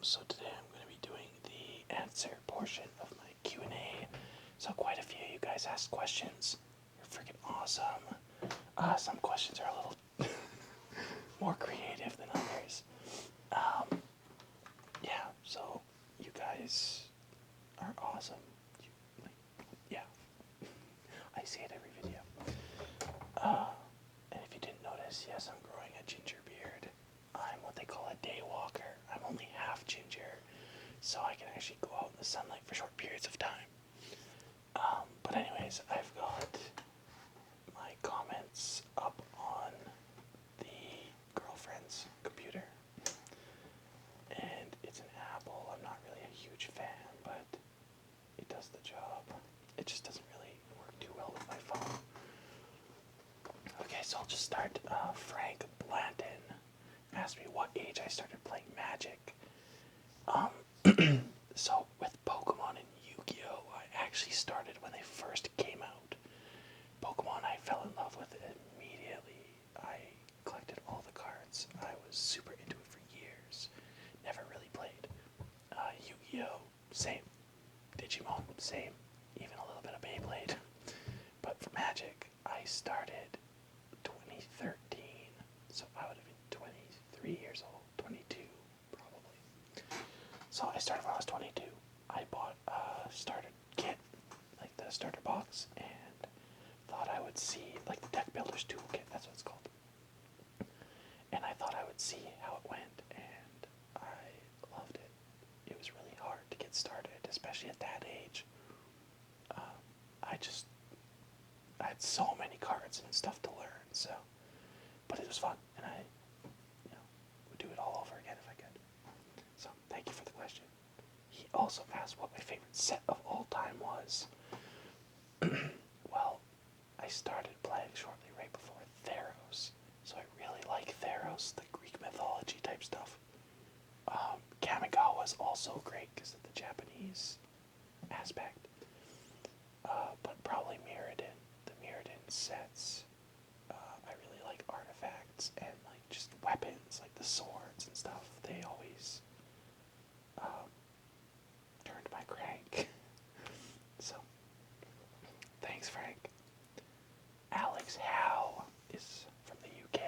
so today I'm going to be doing the answer portion of my Q&A. So quite a few of you guys asked questions. You're freaking awesome. Some questions are a little more creative than others. Yeah, so you guys are awesome. Yeah, I say it every video. And if you didn't notice, yes, I'm growing a ginger beard. I'm what they call a day walker. I'm only half ginger, so I can actually go out in the sunlight for short periods of time. But anyways, I've got my comments up on the girlfriend's computer. And it's an Apple. I'm not really a huge fan, but it does the job. It just doesn't really work too well with my phone. Okay, so I'll just start. Frank Blanton asked me what age I started playing Magic. So with Pokemon and Yu-Gi-Oh, I actually started when they first came out. Pokemon I fell in love with immediately. I collected all the cards. I was super into it for years. Never really played. Yu-Gi-Oh, same. Digimon, same. Even a little bit of Beyblade. But for Magic, I started 2013. So I would have been 23 years old. 22, probably. So I started when I was 22. I bought a starter kit, like the starter box, and thought I would see, like the Deck Builder's Toolkit, that's what it's called. And I thought I would see how it went, and I loved it. It was really hard to get started, especially at that age. I had so many cards and stuff to learn, so, but it was fun, and I, would do it all over again if I could. So, thank you for the question. He also asked what my favorite set of all time was. Well, I started playing shortly right before Theros, so I really like Theros, the Greek mythology type stuff. Kamigawa is also great because of the Japanese aspect. But probably Meridian. The Meridian sets. I really like artifacts and like just weapons, like the swords and stuff. They always turned my crank. So, thanks, Frank. Alex Howe is from the UK.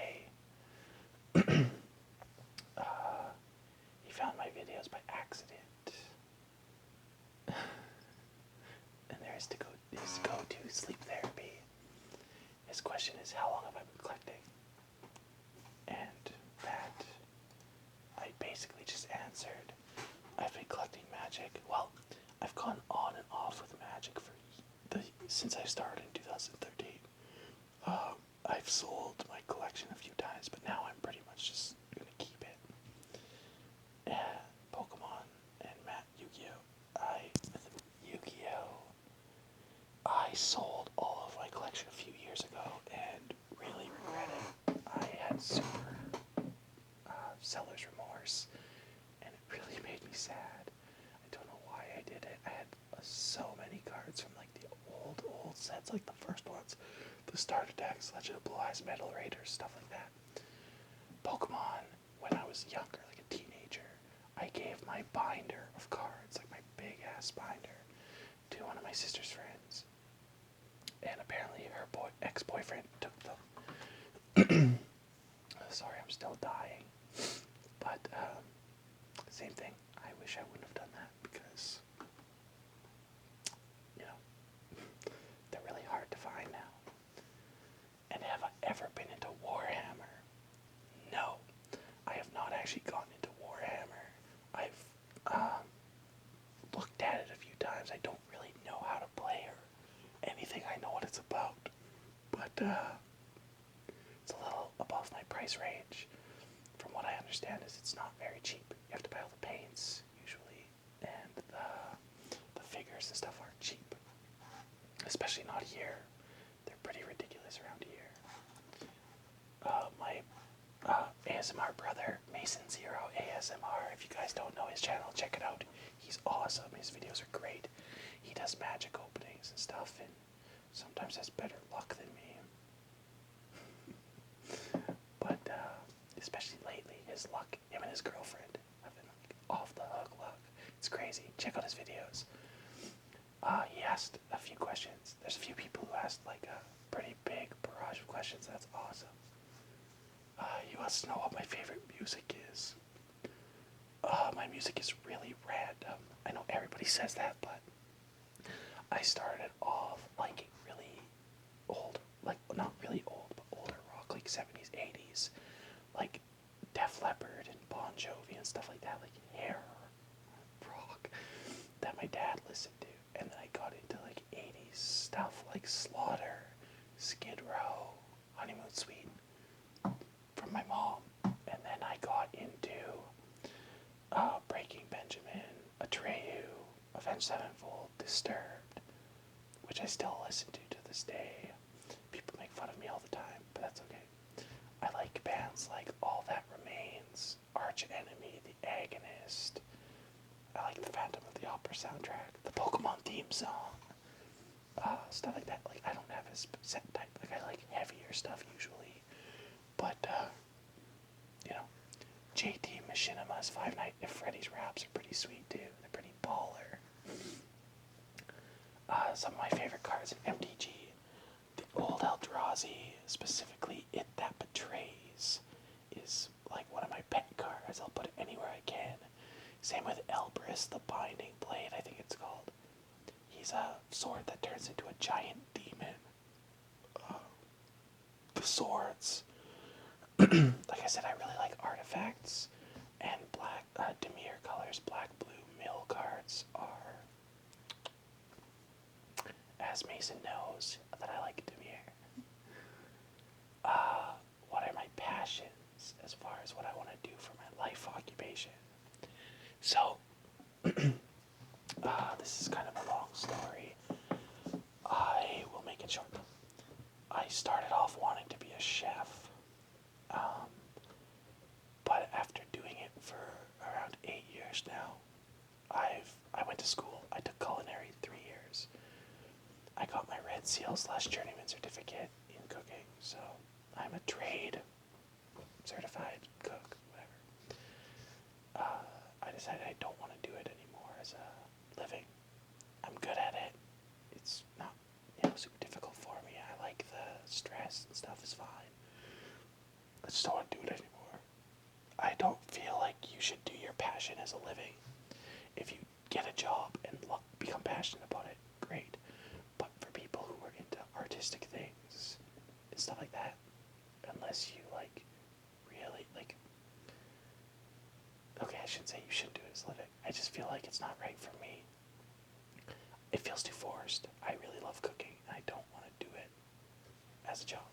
He found my videos by accident. And there is his go-to sleep therapy. His question is, how long have I been collecting? And that I basically just answered. I've been collecting Magic. Well, I've gone on and off with Magic since I started in 2013. I've sold my collection a few times, but now I'm pretty much just gonna keep it. And Pokemon and Yu-Gi-Oh. I sold all of my collection a few years ago and really regret it. I had super seller's remorse, and it really made me sad. I don't know why I did it. I had so many cards from like the old sets, like the first ones, the starter decks, Legend of Blue Eyes, Metal Raiders, stuff like that. Pokemon, when I was younger, like a teenager, I gave my binder of cards, like my big ass binder, to one of my sister's friends. And apparently her ex-boyfriend took them. Sorry, I'm still dying. But, same thing. I wish I wouldn't have done that because, they're really hard to find now. And have I ever been into Warhammer? No. I have not actually gone into Warhammer. I've, looked at it a few times. I don't really know how to play or anything. I know what it's about. But, it's a little above my price range. From what I understand is it's not very cheap. You have to buy all the paints, usually, and the figures and stuff aren't cheap. Especially not here. They're pretty ridiculous around here. My ASMR brother, Mason Zero ASMR, if you guys don't know his channel, check it out. He's awesome. His videos are great. He does magic openings and stuff, and sometimes has better luck than me. But especially lately, his luck, him and his girlfriend have been like off the hook look. It's crazy. Check out his videos. He asked a few questions. There's a few people who asked like a pretty big barrage of questions. That's awesome. He wants to know what my favorite music is. My music is really random. I know everybody says that, but I started off liking really old, like not really old, but older rock, like 70s, 80s, like Def Leppard and Bon Jovi and stuff like that, like hair rock that my dad listened to. And then I got into like 80s stuff like Slaughter, Skid Row, Honeymoon Suite from my mom. And then I got into Breaking Benjamin, Atreyu, Avenged Sevenfold, Disturbed, which I still listen to this day. People make fun of me all the time, but that's okay. I like bands like All That Remains, Arch Enemy, The Agonist. I like the Phantom of the Opera soundtrack, the Pokemon theme song, stuff like that. Like, I don't have a set type. Like, I like heavier stuff usually, but you know, JT Machinima's Five Nights at Freddy's raps are pretty sweet too. They're pretty baller. Some of my favorite cards in MTG, the old Eldrazi, specifically It That Betrays, is like one of my pet cards. I'll put it anywhere I can. Same with Elbrus, the Binding Blade, I think it's called. He's a sword that turns into a giant demon. The swords. Like I said, I really like artifacts, and black, Dimir colors, black, blue, mill cards are, as Mason knows, that I like Dimir. What are my passions as far as what I want to do for my life occupation? So, this is kind of a long story. I will make it short. I started off wanting to be a chef, but after doing it for around 8 years now, I went to school. I took culinary 3 years. I got my Red Seal / Journeyman certificate in cooking, so I'm a trade certified cook, whatever. I decided I don't want to do it anymore as a living. I'm good at it. It's not, super difficult for me. I like the stress and stuff is fine. I just don't want to do it anymore. I don't feel like you should do your passion as a living. If you get a job and become passionate about it, great. But for people who are into artistic things and stuff like that, unless you really okay, I shouldn't say you shouldn't do it as a living. I just feel like it's not right for me. It feels too forced. I really love cooking, and I don't want to do it as a job.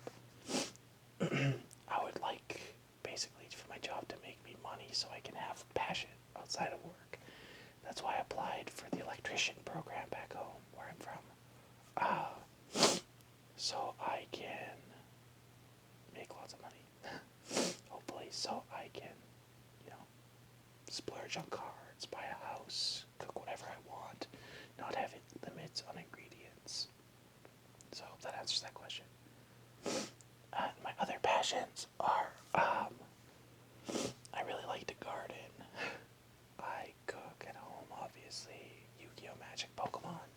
I would like, basically, for my job to make me money so I can have passion outside of work. That's why I applied for the electrician program back home, where I'm from. So I can make lots of money. Hopefully, so I can, splurge on cards, buy a house, cook whatever I want, not have limits on ingredients. So that answers that question. My other passions are, I really like to garden. I cook at home, obviously. Yu-Gi-Oh! Magic, Pokemon.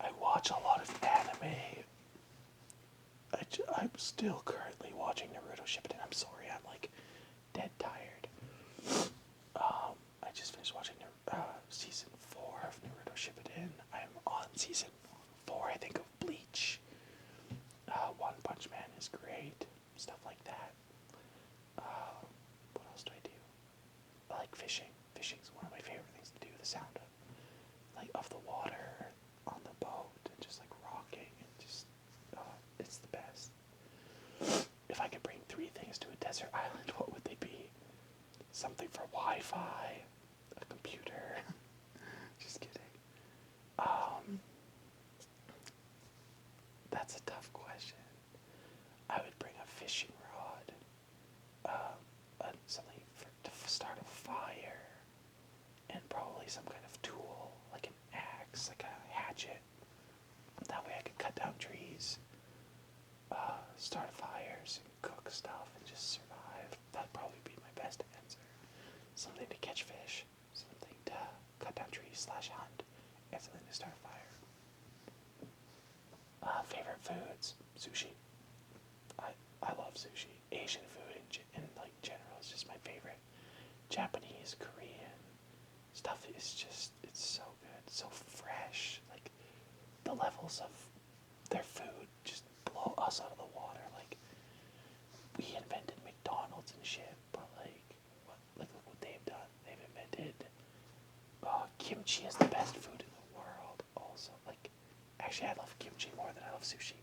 I watch a lot of anime. I'm still currently watching Naruto Shippuden. I'm sorry, I'm dead tired. I just finished watching season 4 of Naruto Shippuden. I'm on season 4, I think, of Bleach. One Punch Man is great. Stuff like that. What else do I do? I like fishing. Fishing's one of my favorite things to do. The sound of the water on the boat and just rocking and just it's the best. If I could bring 3 things to a desert island, what would they be? Something for Wi-Fi, a computer. Just kidding. That's a tough question. I would bring a fishing rod, something to start a fire, and probably some kind of tool, like an axe, like a hatchet. That way I could cut down trees, start fires, and cook stuff, and just survive. That'd probably be my best answer. Something to catch fish. cut down trees slash hunt, and something to start a fire. Favorite foods, sushi. I love sushi. Asian food in like general is just my favorite. Japanese, Korean stuff is just, it's so good, so fresh. Like the levels of their food just blow us out of the water. Like we invented McDonald's and shit, but look what they've done. They've invented kimchi is the best food in the world. Also, like actually, I love kimchi more than I love sushi.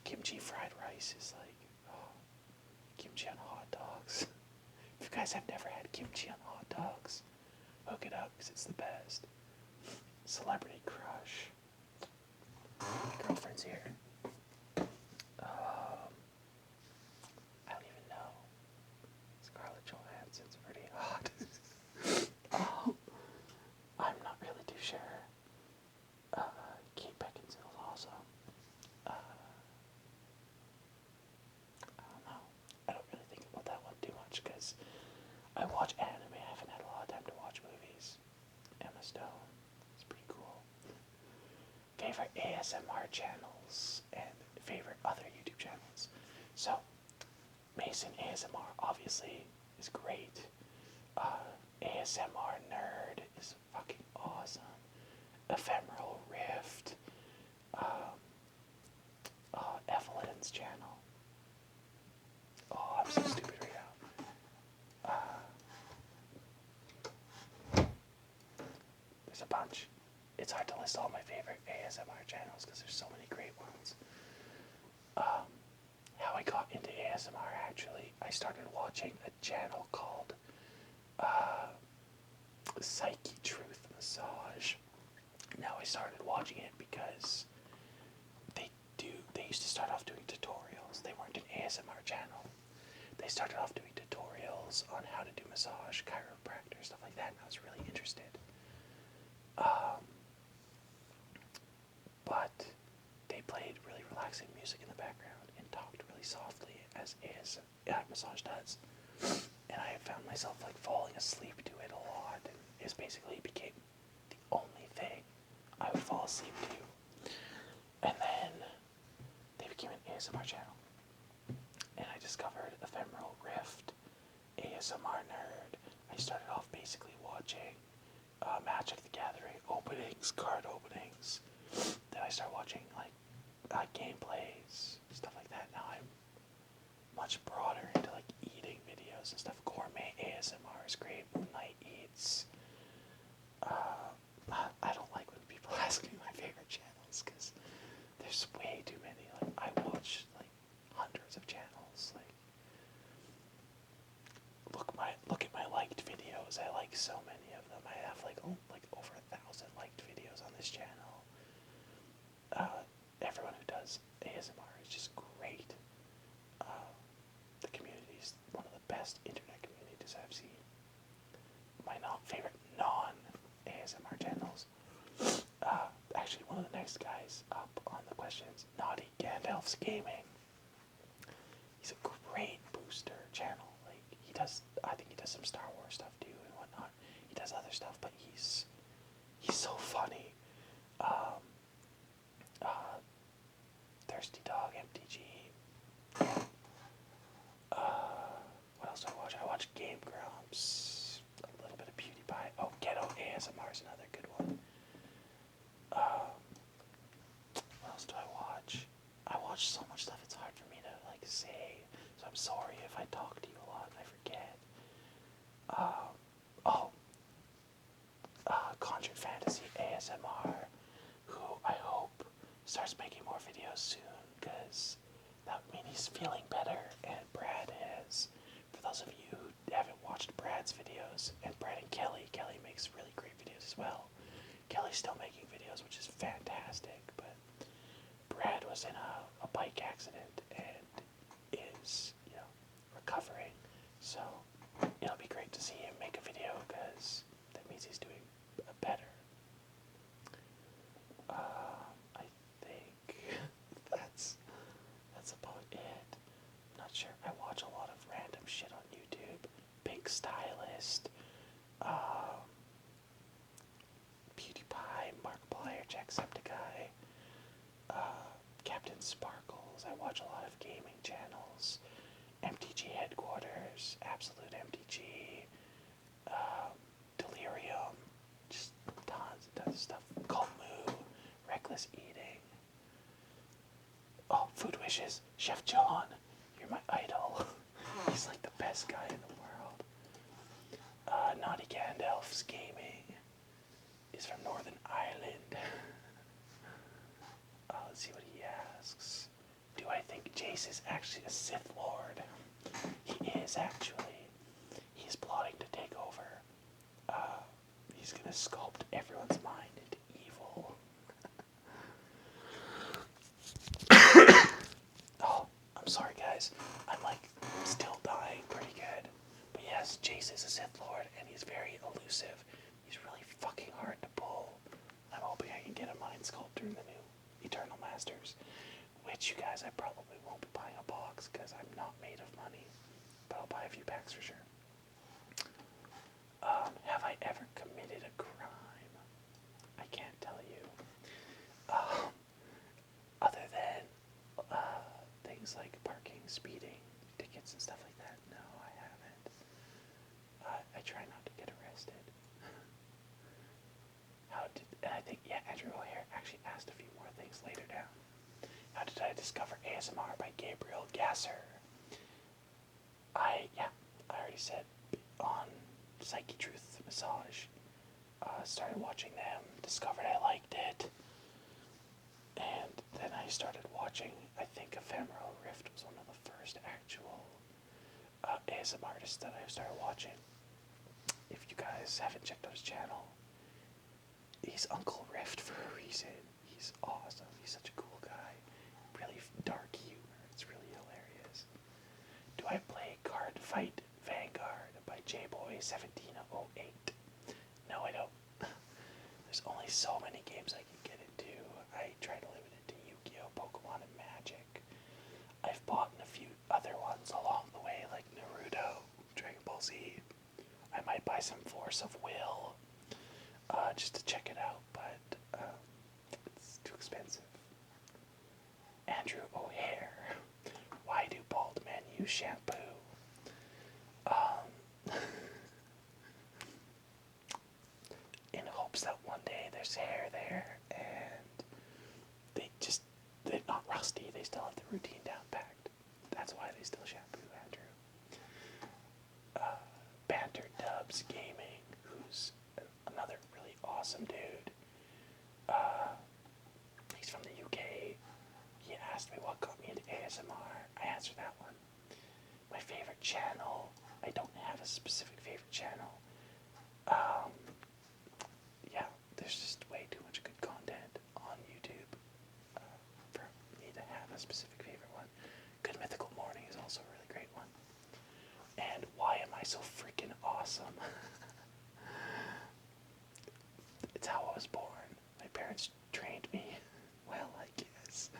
Kimchi fried rice is like kimchi on hot dogs. If you guys have never had kimchi on hot dogs, hook it up because it's the best. Celebrity crush. My girlfriend's here. I don't even know. Scarlett Johansson's pretty hot. I'm not really too sure. Kate Beckinsale's awesome. I don't know. I don't really think about that one too much because I watch anime. I haven't had a lot of time to watch movies. Emma Stone. It's pretty cool. Favorite ASMR channels and favorite other YouTube channels. So, Mason ASMR obviously is great. ASMR Nerd is fucking awesome. Ephemeral Rift. Evelyn's channel. Oh, I'm so stupid right now. There's a bunch. It's hard to list all my favorite ASMR channels because there's so many great ones. How I got into ASMR actually, I started watching a channel called Psyche Truth Massage. Now I started watching it because they used to start off doing tutorials. They weren't an ASMR channel. They started off doing tutorials on how to do massage, chiropractor, stuff like that, and I was really interested. But they played really relaxing music in the background and talked really softly as massage does. And I found myself like falling asleep to it a lot, and it basically became the only thing I would fall asleep to. And then they became an ASMR channel. And I discovered Ephemeral Rift, ASMR Nerd. I started off basically watching Magic the Gathering openings, card openings. Then I started watching like gameplays, stuff like that. Now I'm much broader into like eating videos and stuff. Gourmet ASMR is great. Moonlight Eats. I don't like when people ask me my favorite channels because there's way too many. Like I watch like hundreds of channels. Like look at my liked videos. I like so many of them. I have like over 1,000 liked videos on this channel. Everyone who does ASMR is just great. The community is one of the best internet communities I've seen. My favorite non-ASMR channels. Actually, one of the next guys up on the questions, Naughty Gandalf's Gaming. He's a great booster channel. Like I think he does some Star Wars stuff too and whatnot. He does other stuff, but he's so funny. Thirsty Dog MTG. What else do I watch? I watch Game Grumps, a little bit of PewDiePie. Oh, Ghetto ASMR is another good one. What else do I watch? I watch so much stuff, it's hard for me to like say, so I'm sorry if I talk to you a lot and I forget. Conjured Fantasy ASMR, who I hope starts making more videos soon, because that would mean he's feeling better, and Brad is. For those of you who haven't watched Brad's videos, and Brad and Kelly makes really great videos as well. Kelly's still making videos, which is fantastic, but Brad was in a bike accident and is, recovering, so it'll be great to see him make a video, because that means he's doing better. I think that's about it. I'm not sure. I watch a lot of random shit on YouTube. Pink Stylist. Captain Sparkles. I watch a lot of gaming channels. MTG Headquarters, Absolute MTG, Delirium, just tons and tons of stuff. Cult Moo, Reckless Eating. Oh, Food Wishes, Chef John, you're my idol. He's like the best guy in the world. Naughty Gandalf's Gaming is from Northern Ireland. Let's see what he asks. Do I think Jace is actually a Sith Lord? He is actually. He's plotting to take over. He's gonna sculpt everyone's mind into evil. Oh, I'm sorry guys. I'm still dying pretty good. But yes, Jace is a Sith Lord and he's very elusive. He's really fucking hard to pull. I'm hoping I can get a mind sculptor in the new Eternal Masters. Which, you guys, I probably won't be buying a box because I'm not made of money. But I'll buy a few packs for sure. Have I ever committed a crime? I can't tell you. Other than things like parking, speeding, tickets and stuff like that. No, I haven't. I try not to get arrested. And I think, yeah, Andrew O'Hare actually asked a few more things later down. How did I discover ASMR by Gabriel Gasser? I already said on Psyche Truth Massage. Started watching them, discovered I liked it, and then I started watching, I think Ephemeral Rift was one of the first actual ASMR artists that I started watching. If you guys haven't checked out his channel, he's Uncle Rift for a reason. He's awesome. He's such a cool guy. Really dark humor. It's really hilarious. Do I play Card Fight Vanguard by JBoy1708? No, I don't. There's only so many games I can get into. I try to limit it to Yu-Gi-Oh, Pokemon, and Magic. I've bought a few other ones along the way, like Naruto, Dragon Ball Z. I might buy some Force of Will, just to check it out, but it's too expensive. Andrew O'Hare. Why do bald men use shampoo? In hopes that one day there's hair there and they're not rusty, they still have the routine down packed. That's why they still shampoo, Andrew. Banter Dubs Gaming, who's another really awesome dude. He's from the UK. He asked me what got me into ASMR. I answered that one. My favorite channel, I don't have a specific favorite channel. Yeah, there's just way too much good content on YouTube for me to have a specific favorite one. Good Mythical Morning is also a really great one. And why am I so freaking awesome? It's how I was born. My parents trained me well, I guess.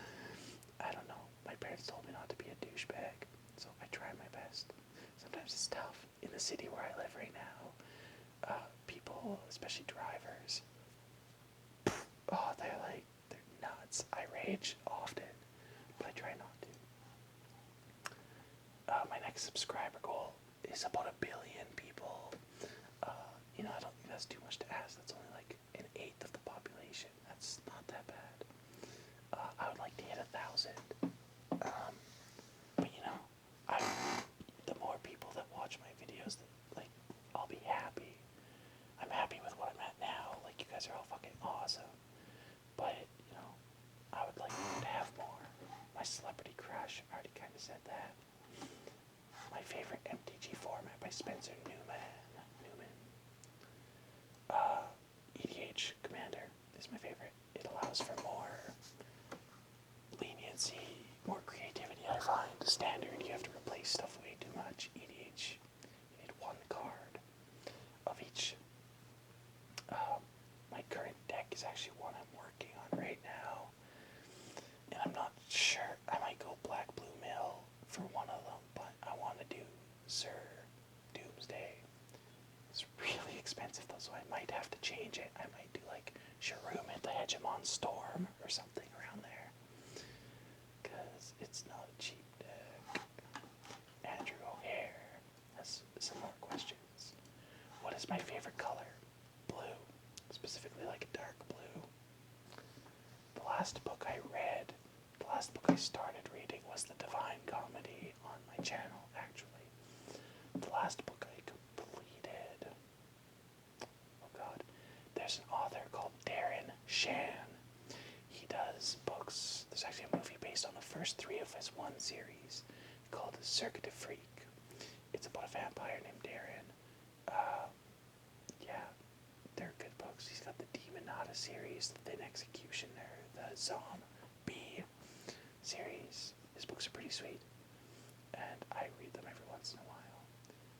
I don't know. My parents told me not to be a douchebag, so I try my best. Sometimes it's tough. In the city where I live right now, people, especially drivers, they're nuts. I rage often, but I try not to. My next subscriber goal is about 1 billion people. I don't think that's too much to ask. That's only like an eighth of the population. That's not that bad. I would like to hit 1,000. But the more people that watch my videos, I'll be happy. I'm happy with what I'm at now. Like, you guys are all fucking awesome. But, I would like to have more. My celebrity crush, I already kind of said that. My favorite MTG format by Spencer Newman. EDH Commander is my favorite. It allows for more leniency, more creativity, I find. Standard, you have to replace stuff way too much. EDH, you need one card of each. My current deck is actually one I'm working on right now. And I'm not sure. I might go Black Blue Mill for one of them, but I want to do Sir Doomsday. It's really expensive though, so I might have to change it. I might do like Sharum at the Hegemon Storm or something around there. It's not a cheap deck. Andrew O'Hare has some more questions. What is my favorite color? Blue. Specifically like a dark blue. The last book I started reading was The Divine Comedy on my channel, actually. The last book I completed. Oh god. There's an author called Darren Shan. He does books. There's actually a movie based on the first 3 of his one series called Circuit of Freak. It's about a vampire named Darren. Yeah, they're good books. He's got the Demonata series, the Thin Executioner, the Zombie series. His books are pretty sweet, and I read them every once in a while.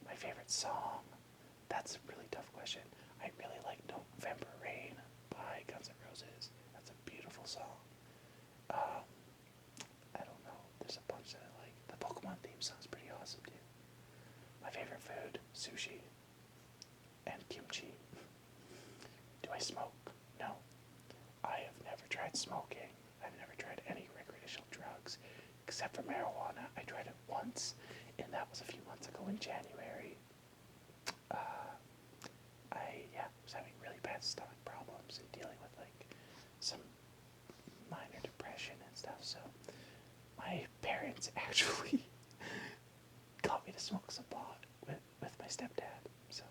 My favorite song? That's a really tough question. I really like November Rain by Guns N' Roses. That's a beautiful song. I don't know. There's a bunch that I like. The Pokemon theme song's pretty awesome too. My favorite food? Sushi. And kimchi. Do I smoke? No. I have never tried smoking. I've never tried any recreational drugs except for marijuana. I tried it once, and that was a few months ago in January. I was having really bad stomach problems and dealing with like some minor depression and stuff, so my parents actually got me to smoke some pot with my stepdad, so.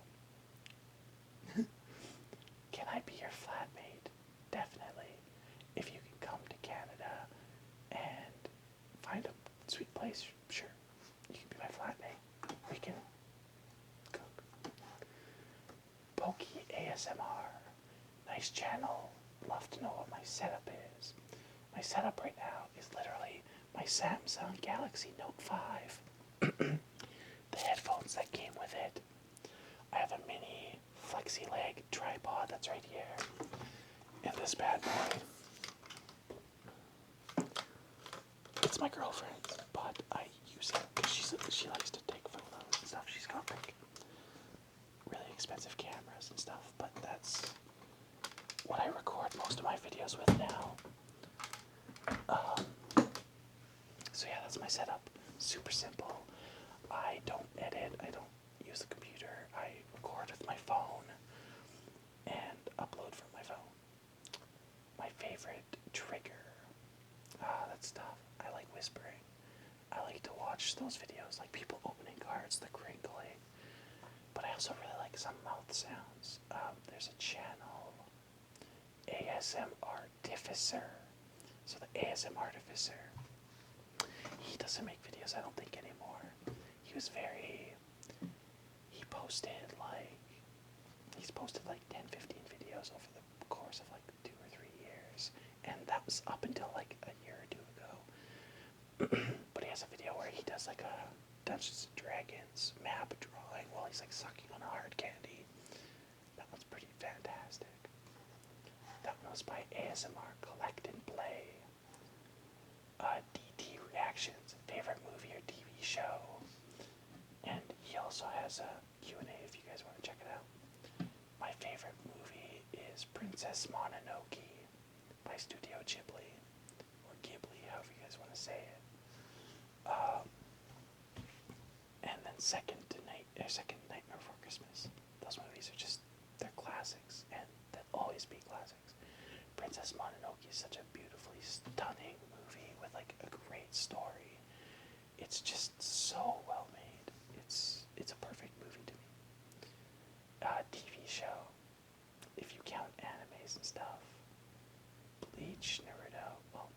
Can I be your flatmate? Definitely. If you can come to Canada and find a sweet place, sure. You can be my flatmate. We can cook. Pokey ASMR. Nice channel. Love to know what my setup is. My setup right now is literally my Samsung Galaxy Note 5. The headphones that came with it. I have a mini flexi leg tripod that's right here. And this bad boy. It's my girlfriend's, but I use it because she likes to take photos and stuff. She's got like really expensive cameras and stuff, but that's what I record most of my videos with now. So yeah, that's my setup. Super simple. I don't edit. I don't use the computer. I record with my phone and upload from my phone. My favorite trigger. That's tough. I like whispering. I like to watch those videos, like people opening cards, the crinkling. But I also really like some mouth sounds. There's a channel, ASM Artificer. So the ASM Artificer, he doesn't make videos, I don't think, anymore. He's posted like 10, 15 videos over the course of like 2 or 3 years. And that was up until like a year or 2 ago. But he has a video where he does like a Dungeons and Dragons map drawing while he's like sucking on a hard candy. That one's pretty fantastic. That one was by ASMR Collect and Play. DT Reactions, favorite movie or TV show. And he also has a Q&A if you guys want to check it out. My favorite movie is Princess Mononoke by Studio Ghibli, or Ghibli, however you guys want to say it. And then Second Nightmare Before Christmas. Those movies are just, they're classics, and they'll always be classics. Princess Mononoke is such a beautifully stunning movie with like a great story. It's just so well made. It's a perfect movie to me. TV show, if you count animes and stuff. Bleach, Naruto, well,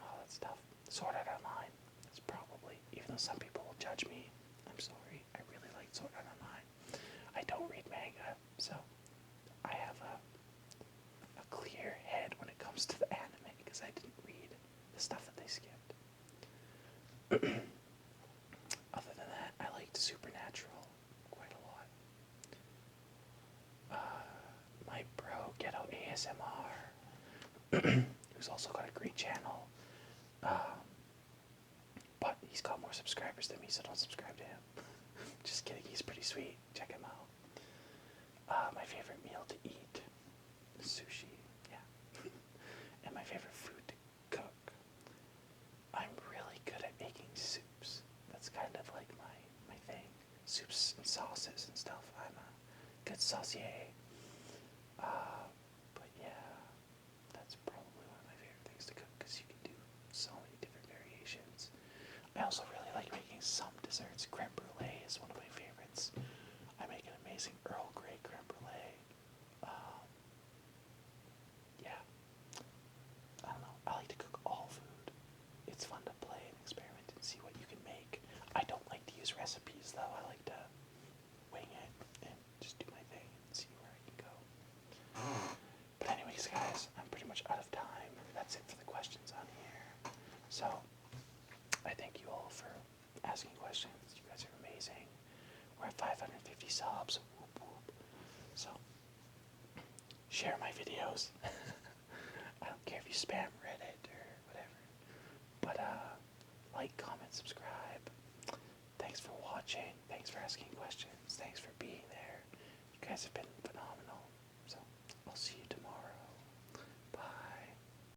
all that stuff. Sword Art Online, it's probably, even though some people will judge me, I'm sorry, I really like Sword Art Online. I don't read manga, so I have a clear head when it comes to the anime, because I didn't read the stuff that they skipped. Other than that, I liked Supernatural quite a lot. My bro, Ghetto ASMR, who's also got a great channel, but he's got more subscribers than me, so don't subscribe to him. Just kidding, he's pretty sweet. Check him out. My favorite meal to eat, sushi, yeah. And my favorite food to cook, soups and sauces and stuff. I'm a good saucier. But yeah, that's probably one of my favorite things to cook because you can do so many different variations. I also really like making some desserts. Creme brulee is one of my favorites. I make an amazing Earl Grey creme brulee. Yeah, I don't know. I like to cook all food. It's fun to play and experiment and see what you can make. I don't like to use recipes though. I like to wing it and just do my thing and see where I can go. But anyways, guys, I'm pretty much out of time. That's it for the questions on here. So, I thank you all for asking questions. You guys are amazing. We're at 550 subs. Whoop, whoop. So, share my videos. I don't care if you spam Reddit or whatever. But, like, comment, subscribe. Thanks for watching. Thanks for asking questions. Thanks for being there. You guys have been